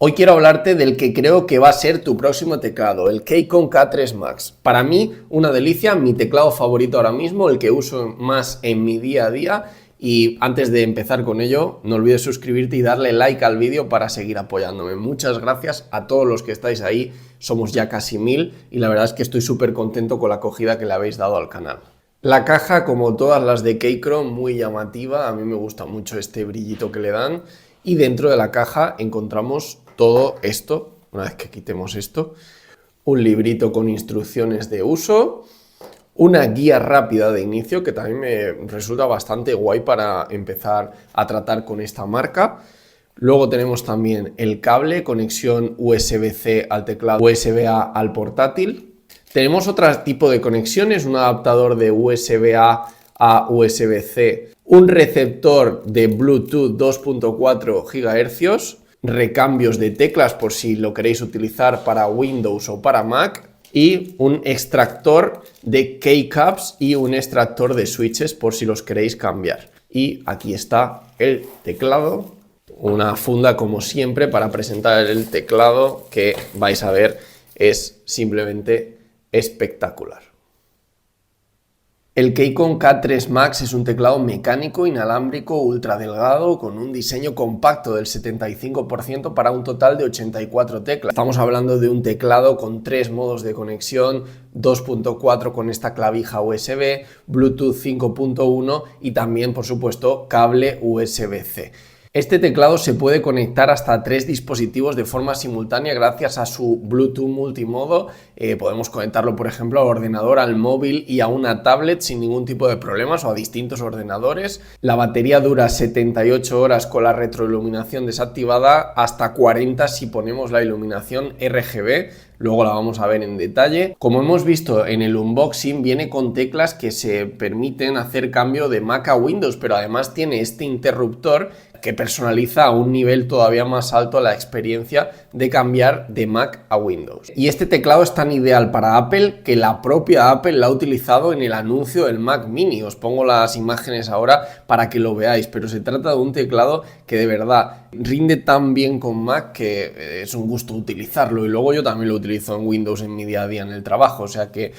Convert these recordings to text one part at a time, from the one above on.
Hoy quiero hablarte del que creo que va a ser tu próximo teclado, el Keychron K3 Max. Para mí, una delicia, mi teclado favorito ahora mismo, el que uso más en mi día a día. Y antes de empezar con ello, no olvides suscribirte y darle like al vídeo para seguir apoyándome. Muchas gracias a todos los que estáis ahí, somos ya casi 1000 y la verdad es que estoy súper contento con la acogida que le habéis dado al canal. La caja, como todas las de Keychron, muy llamativa, a mí me gusta mucho este brillito que le dan. Y dentro de la caja encontramos todo esto, una vez que quitemos esto, un librito con instrucciones de uso, una guía rápida de inicio que también me resulta bastante guay para empezar a tratar con esta marca. Luego tenemos también el cable, conexión USB-C al teclado, USB-A al portátil. Tenemos otro tipo de conexiones, un adaptador de USB-A a USB-C, un receptor de Bluetooth 2.4 GHz, recambios de teclas por si lo queréis utilizar para Windows o para Mac, y un extractor de keycaps y un extractor de switches por si los queréis cambiar. Y aquí está el teclado, una funda como siempre para presentar el teclado que vais a ver es simplemente espectacular. El Keychron K3 Max es un teclado mecánico inalámbrico ultra delgado con un diseño compacto del 75% para un total de 84 teclas. Estamos hablando de un teclado con 3 modos de conexión, 2.4 con esta clavija USB, Bluetooth 5.1 y también, por supuesto, cable USB-C. Este teclado se puede conectar hasta 3 dispositivos de forma simultánea gracias a su Bluetooth multimodo. Podemos conectarlo, por ejemplo, al ordenador, al móvil y a una tablet sin ningún tipo de problemas o a distintos ordenadores. La batería dura 78 horas con la retroiluminación desactivada, hasta 40 si ponemos la iluminación RGB. Luego la vamos a ver en detalle. Como hemos visto en el unboxing, viene con teclas que se permiten hacer cambio de Mac a Windows, pero además tiene este interruptor que personaliza a un nivel todavía más alto la experiencia de cambiar de Mac a Windows. Y este teclado es tan ideal para Apple que la propia Apple la ha utilizado en el anuncio del Mac Mini. Os pongo las imágenes ahora para que lo veáis, pero se trata de un teclado que de verdad rinde tan bien con Mac que es un gusto utilizarlo, y luego yo también lo utilizo en Windows en mi día a día en el trabajo, o sea que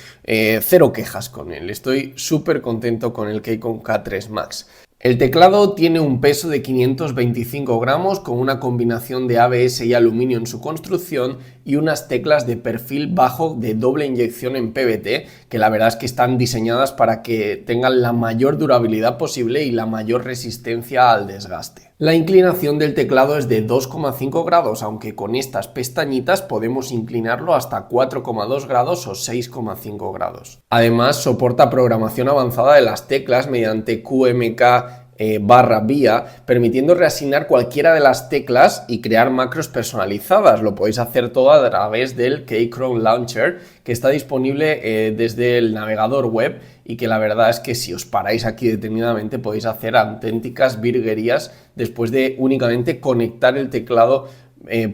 cero quejas con él. Estoy súper contento con el Keychron K3 Max. El teclado tiene un peso de 525 gramos con una combinación de ABS y aluminio en su construcción y unas teclas de perfil bajo de doble inyección en PVT que la verdad es que están diseñadas para que tengan la mayor durabilidad posible y la mayor resistencia al desgaste. La inclinación del teclado es de 2,5 grados, aunque con estas pestañitas podemos inclinarlo hasta 4,2 grados o 6,5 grados. Además, soporta programación avanzada de las teclas mediante QMK/vía, permitiendo reasignar cualquiera de las teclas y crear macros personalizadas. Lo podéis hacer todo a través del Keychron Launcher, que está disponible desde el navegador web y que la verdad es que si os paráis aquí detenidamente podéis hacer auténticas virguerías después de únicamente conectar el teclado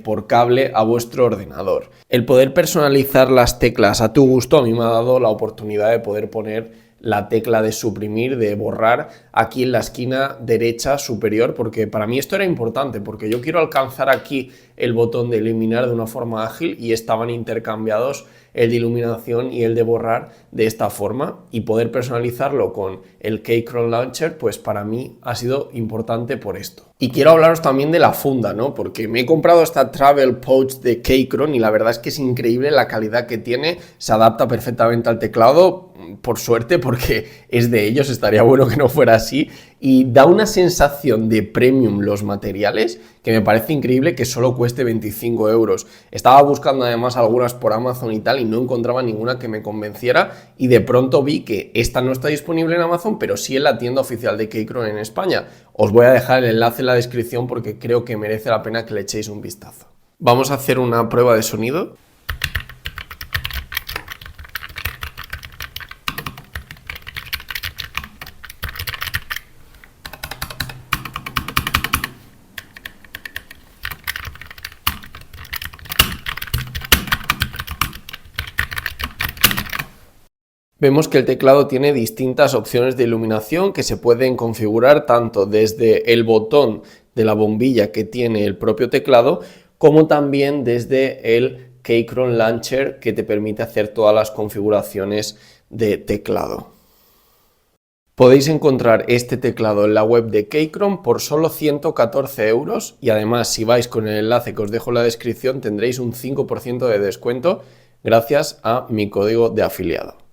por cable a vuestro ordenador. El poder personalizar las teclas a tu gusto a mí me ha dado la oportunidad de poder poner la tecla de suprimir, de borrar aquí en la esquina derecha superior, porque para mí esto era importante, porque yo quiero alcanzar aquí el botón de eliminar de una forma ágil y estaban intercambiados el de iluminación y el de borrar de esta forma, y poder personalizarlo con el Keychron Launcher pues para mí ha sido importante por esto. Y quiero hablaros también de la funda, ¿no? Porque me he comprado esta Travel Pouch de Keychron y la verdad es que es increíble la calidad que tiene, se adapta perfectamente al teclado, por suerte, porque es de ellos, estaría bueno que no fuera así, y da una sensación de premium los materiales que me parece increíble que solo cueste 25 euros. Estaba buscando además algunas por Amazon y tal y no encontraba ninguna que me convenciera, y de pronto vi que esta no está disponible en Amazon, pero sí en la tienda oficial de Keychron en España. Os voy a dejar el enlace en la descripción porque creo que merece la pena que le echéis un vistazo. Vamos a hacer una prueba de sonido. Vemos que el teclado tiene distintas opciones de iluminación que se pueden configurar tanto desde el botón de la bombilla que tiene el propio teclado como también desde el Keychron Launcher, que te permite hacer todas las configuraciones de teclado. Podéis encontrar este teclado en la web de Keychron por solo 114 € y además si vais con el enlace que os dejo en la descripción tendréis un 5% de descuento gracias a mi código de afiliado.